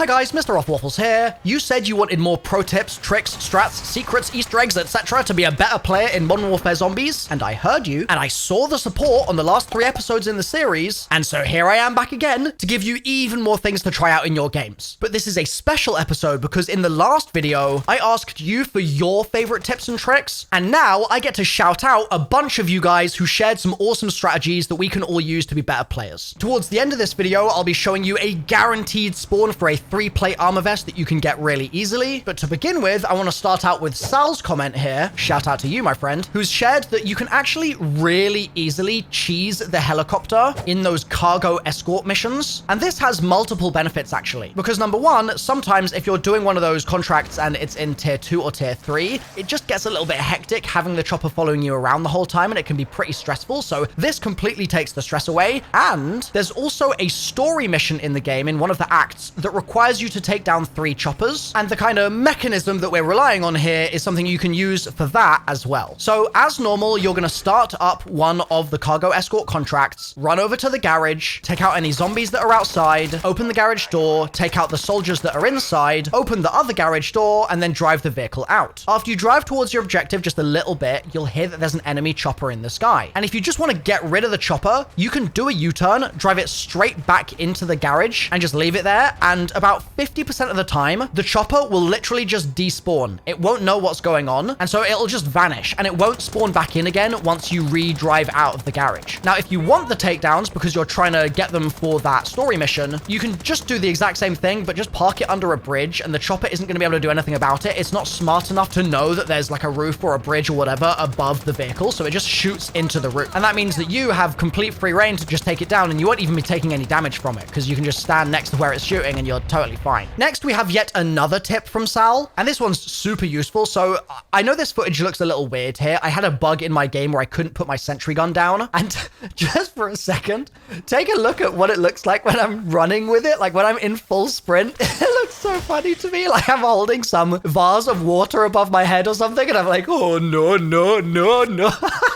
Hi guys, MrRoflWaffles here. You said you wanted more pro tips, tricks, strats, secrets, Easter eggs, etc. to be a better player in Modern Warfare Zombies, and I heard you, and I saw the support on the last 3 episodes in the series, and so here I am back again to give you even more things to try out in your games. But this is a special episode because in the last video, I asked you for your favorite tips and tricks, and now I get to shout out a bunch of you guys who shared some awesome strategies that we can all use to be better players. Towards the end of this video, I'll be showing you a guaranteed spawn for a 3-plate armor vest that you can get really easily. But to begin with, I want to start out with Sal's comment here, shout out to you, my friend, who's shared that you can actually really easily cheese the helicopter in those cargo escort missions. And this has multiple benefits, actually. Because number one, sometimes if you're doing one of those contracts and it's in tier 2 or tier 3, it just gets a little bit hectic having the chopper following you around the whole time, and it can be pretty stressful. So this completely takes the stress away. And there's also a story mission in the game in one of the acts that requires you to take down 3 choppers. And the kind of mechanism that we're relying on here is something you can use for that as well. So as normal, you're going to start up one of the cargo escort contracts, run over to the garage, take out any zombies that are outside, open the garage door, take out the soldiers that are inside, open the other garage door, and then drive the vehicle out. After you drive towards your objective just a little bit, you'll hear that there's an enemy chopper in the sky. And if you just want to get rid of the chopper, you can do a U-turn, drive it straight back into the garage, and just leave it there. And about 50% of the time, the chopper will literally just despawn. It won't know what's going on, and so it'll just vanish, and it won't spawn back in again once you re-drive out of the garage. Now, if you want the takedowns because you're trying to get them for that story mission, you can just do the exact same thing, but just park it under a bridge, and the chopper isn't going to be able to do anything about it. It's not smart enough to know that there's like a roof or a bridge or whatever above the vehicle, so it just shoots into the roof. And that means that you have complete free reign to just take it down, and you won't even be taking any damage from it because you can just stand next to where it's shooting and you're totally fine. Next, we have yet another tip from Sal, and this one's super useful. So I know this footage looks a little weird here. I had a bug in my game where I couldn't put my sentry gun down, and just for a second, take a look at what it looks like when I'm running with it, like when I'm in full sprint. It looks so funny to me, like I'm holding some vase of water above my head or something, and I'm like, oh no, no, no, no.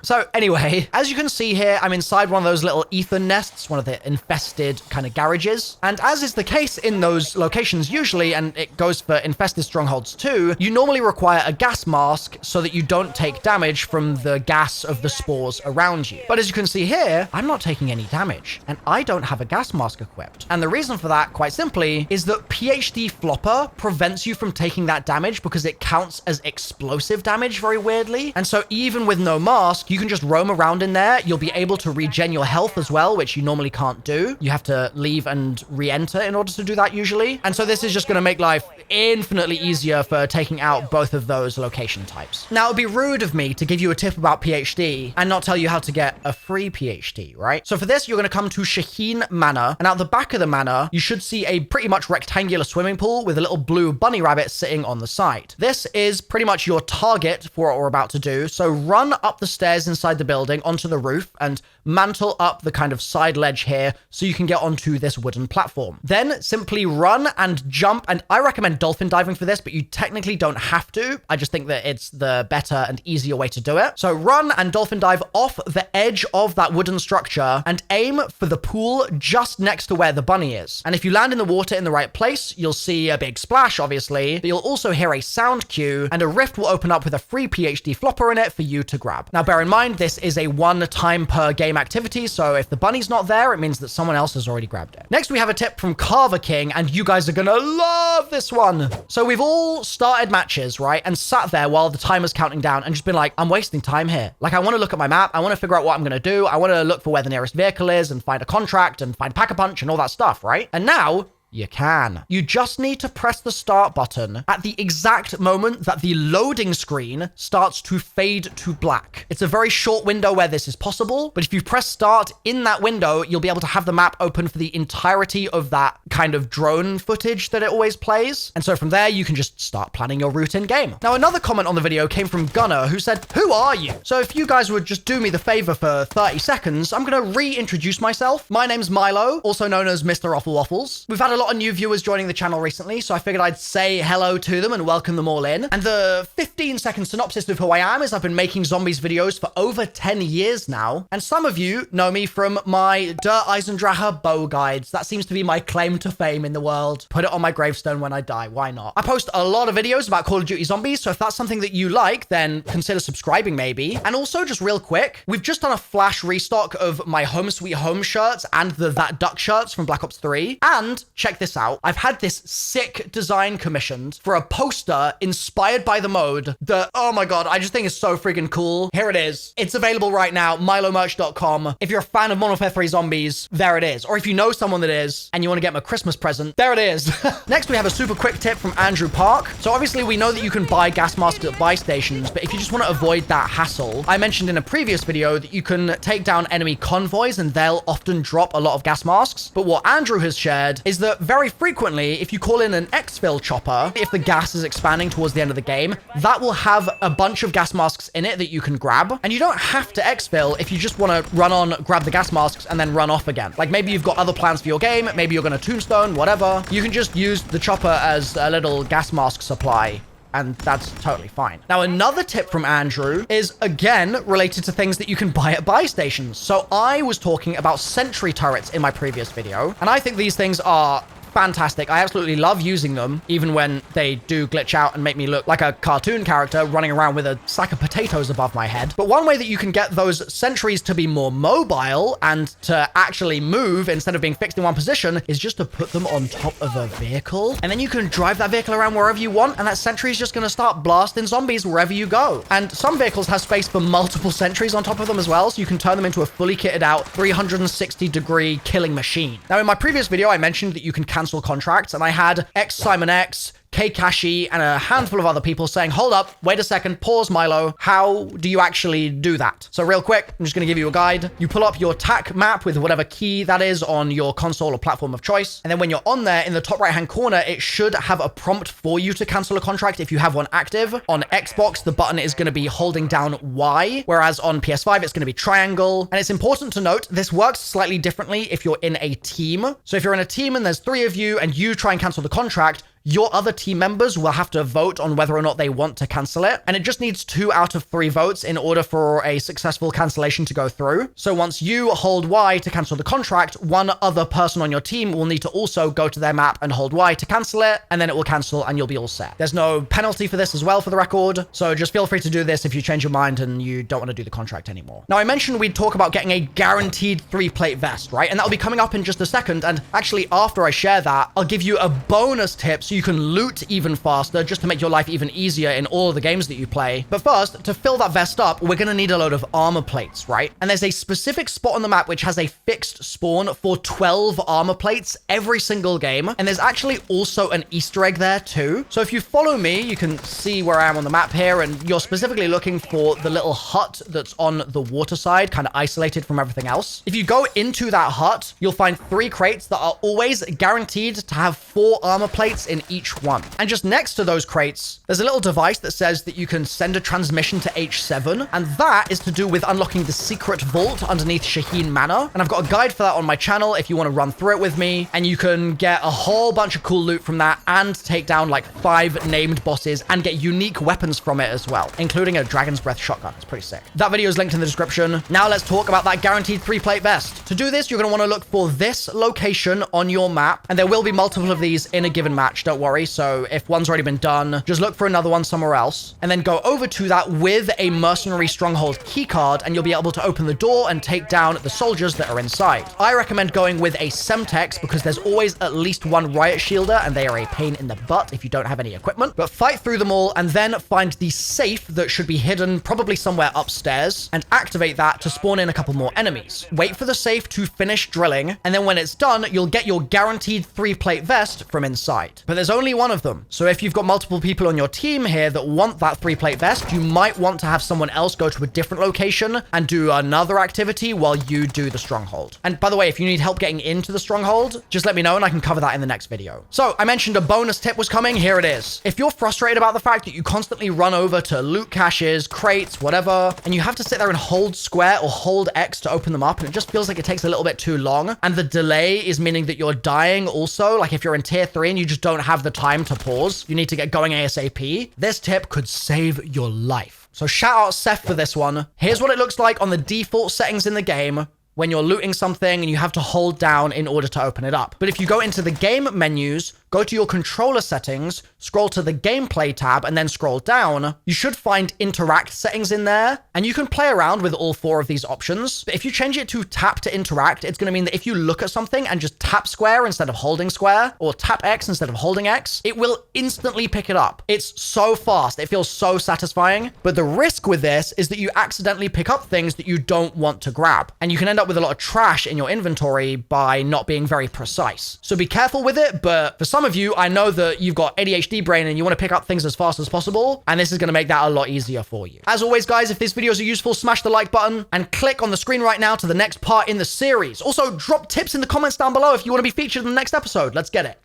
So anyway, as you can see here, I'm inside one of those little ether nests, one of the infested kind of garages. And as is the case in those locations usually, and it goes for infested strongholds too, you normally require a gas mask so that you don't take damage from the gas of the spores around you. But as you can see here, I'm not taking any damage, and I don't have a gas mask equipped. And the reason for that, quite simply, is that PhD Flopper prevents you from taking that damage because it counts as explosive damage very weirdly. And so even with no mask, you can just roam around in there. You'll be able to regen your health as well, which you normally can't do. You have to leave and re-enter in order to do that usually. And so this is just going to make life infinitely easier for taking out both of those location types. Now, it would be rude of me to give you a tip about PhD and not tell you how to get a free PhD, right? So for this, you're going to come to Shaheen Manor, and out the back of the manor, you should see a pretty much rectangular swimming pool with a little blue bunny rabbit sitting on the side. This is pretty much your target for what we're about to do. So run up the stairs inside the building onto the roof and mantle up the kind of side ledge here so you can get onto this wooden platform. Then simply run and jump, and I recommend dolphin diving for this, but you technically don't have to. I just think that it's the better and easier way to do it. So run and dolphin dive off the edge of that wooden structure and aim for the pool just next to where the bunny is. And if you land in the water in the right place, you'll see a big splash, obviously, but you'll also hear a sound cue, and a rift will open up with a free PhD flopper in it for you to grab. Now, bear in mind, this is a 1 time per game activity, so if the bunny's not there, it means that someone else has already grabbed it. Next, we have a tip from Carver King, and you guys are gonna love this one. So we've all started matches, right, and sat there while the timer's counting down and just been like, I'm wasting time here. Like, I want to look at my map, I want to figure out what I'm gonna do, I want to look for where the nearest vehicle is and find a contract and find Pack-a-Punch and all that stuff, right? And now, you can. You just need to press the start button at the exact moment that the loading screen starts to fade to black. It's a very short window where this is possible, but if you press start in that window, you'll be able to have the map open for the entirety of that kind of drone footage that it always plays. And so from there, you can just start planning your route in game. Now, another comment on the video came from Gunnar, who said, "Who are you?" So if you guys would just do me the favor for 30 seconds, I'm going to reintroduce myself. My name's Milo, also known as MrRoflWaffles. We've had a lot of new viewers joining the channel recently, so I figured I'd say hello to them and welcome them all in. And the 15-second synopsis of who I am is I've been making zombies videos for over 10 years now, and some of you know me from my Der Eisendrache bow guides. That seems to be my claim to fame in the world. Put it on my gravestone when I die, why not? I post a lot of videos about Call of Duty Zombies, so if that's something that you like, then consider subscribing maybe. And also, just real quick, we've just done a flash restock of my Home Sweet Home shirts and the That Duck shirts from Black Ops 3. And check this out, I've had this sick design commissioned for a poster inspired by the mode that, oh my god, I just think is so freaking cool. Here it is. It's available right now, milomerch.com. If you're a fan of Modern Warfare 3 Zombies, there it is. Or if you know someone that is and you want to get them a Christmas present, there it is. Next, we have a super quick tip from Andrew Park. So obviously we know that you can buy gas masks at buy stations, but if you just want to avoid that hassle, I mentioned in a previous video that you can take down enemy convoys and they'll often drop a lot of gas masks. But what Andrew has shared is that very frequently, if you call in an exfil chopper, if the gas is expanding towards the end of the game, that will have a bunch of gas masks in it that you can grab. And you don't have to exfil if you just want to run on, grab the gas masks, and then run off again. Like maybe you've got other plans for your game, maybe you're going to tombstone, whatever. You can just use the chopper as a little gas mask supply, and that's totally fine. Now, another tip from Andrew is, again, related to things that you can buy at buy stations. So I was talking about sentry turrets in my previous video, and I think these things are fantastic. I absolutely love using them, even when they do glitch out and make me look like a cartoon character running around with a sack of potatoes above my head. But one way that you can get those sentries to be more mobile and to actually move instead of being fixed in one position is just to put them on top of a vehicle. And then you can drive that vehicle around wherever you want, and that sentry is just going to start blasting zombies wherever you go. And some vehicles have space for multiple sentries on top of them as well, so you can turn them into a fully kitted out 360-degree killing machine. Now, in my previous video, I mentioned that you can cancel contracts, and I had Simon X, Kashi, and a handful of other people saying, hold up, wait a second, pause, Milo. How do you actually do that? So real quick, I'm just going to give you a guide. You pull up your TAC map with whatever key that is on your console or platform of choice. And then when you're on there, in the top right-hand corner, it should have a prompt for you to cancel a contract if you have one active. On Xbox, the button is going to be holding down Y, whereas on PS5, it's going to be triangle. And it's important to note, this works slightly differently if you're in a team. So if you're in a team and there's 3 of you and you try and cancel the contract, your other team members will have to vote on whether or not they want to cancel it. And it just needs 2 out of 3 votes in order for a successful cancellation to go through. So once you hold Y to cancel the contract, one other person on your team will need to also go to their map and hold Y to cancel it, and then it will cancel and you'll be all set. There's no penalty for this as well, for the record. So just feel free to do this if you change your mind and you don't want to do the contract anymore. Now, I mentioned we'd talk about getting a guaranteed 3-plate vest, right? And that'll be coming up in just a second. And actually, after I share that, I'll give you a bonus tip so you can loot even faster, just to make your life even easier in all of the games that you play. But first, to fill that vest up, we're going to need a load of armor plates, right? And there's a specific spot on the map which has a fixed spawn for 12 armor plates every single game. And there's actually also an Easter egg there too. So if you follow me, you can see where I am on the map here, and you're specifically looking for the little hut that's on the water side, kind of isolated from everything else. If you go into that hut, you'll find 3 crates that are always guaranteed to have 4 armor plates in each one. And just next to those crates, there's a little device that says that you can send a transmission to H7, and that is to do with unlocking the secret vault underneath Shaheen Manor. And I've got a guide for that on my channel if you want to run through it with me, and you can get a whole bunch of cool loot from that and take down like 5 named bosses and get unique weapons from it as well, including a Dragon's Breath shotgun. It's pretty sick. That video is linked in the description. Now let's talk about that guaranteed 3-plate vest. To do this, you're going to want to look for this location on your map, and there will be multiple of these in a given match, don't worry. So if one's already been done, just look for another one somewhere else, and then go over to that with a mercenary stronghold keycard, and you'll be able to open the door and take down the soldiers that are inside. I recommend going with a Semtex because there's always at least one riot shielder, and they are a pain in the butt if you don't have any equipment. But fight through them all and then find the safe that should be hidden probably somewhere upstairs, and activate that to spawn in a couple more enemies. Wait for the safe to finish drilling, and then when it's done, you'll get your guaranteed 3-plate vest from inside. But there's only one of them. So if you've got multiple people on your team here that want that 3-plate vest, you might want to have someone else go to a different location and do another activity while you do the stronghold. And by the way, if you need help getting into the stronghold, just let me know and I can cover that in the next video. So I mentioned a bonus tip was coming. Here it is. If you're frustrated about the fact that you constantly run over to loot caches, crates, whatever, and you have to sit there and hold square or hold X to open them up, and it just feels like it takes a little bit too long, and the delay is meaning that you're dying also, like if you're in tier 3 and you just don't have the time to pause, you need to get going ASAP, this tip could save your life. So shout out Seth for this one. Here's what it looks like on the default settings in the game when you're looting something and you have to hold down in order to open it up. But if you go into the game menus, go to your controller settings, scroll to the gameplay tab, and then scroll down, you should find interact settings in there, and you can play around with all 4 of these options. But if you change it to tap to interact, it's going to mean that if you look at something and just tap square instead of holding square, or tap X instead of holding X, it will instantly pick it up. It's so fast. It feels so satisfying. But the risk with this is that you accidentally pick up things that you don't want to grab, and you can end up with a lot of trash in your inventory by not being very precise. So be careful with it, but for some of you, I know that you've got ADHD brain and you want to pick up things as fast as possible, and this is going to make that a lot easier for you. As always, guys, if these videos are useful, smash the like button and click on the screen right now to the next part in the series. Also, drop tips in the comments down below if you want to be featured in the next episode. Let's get it.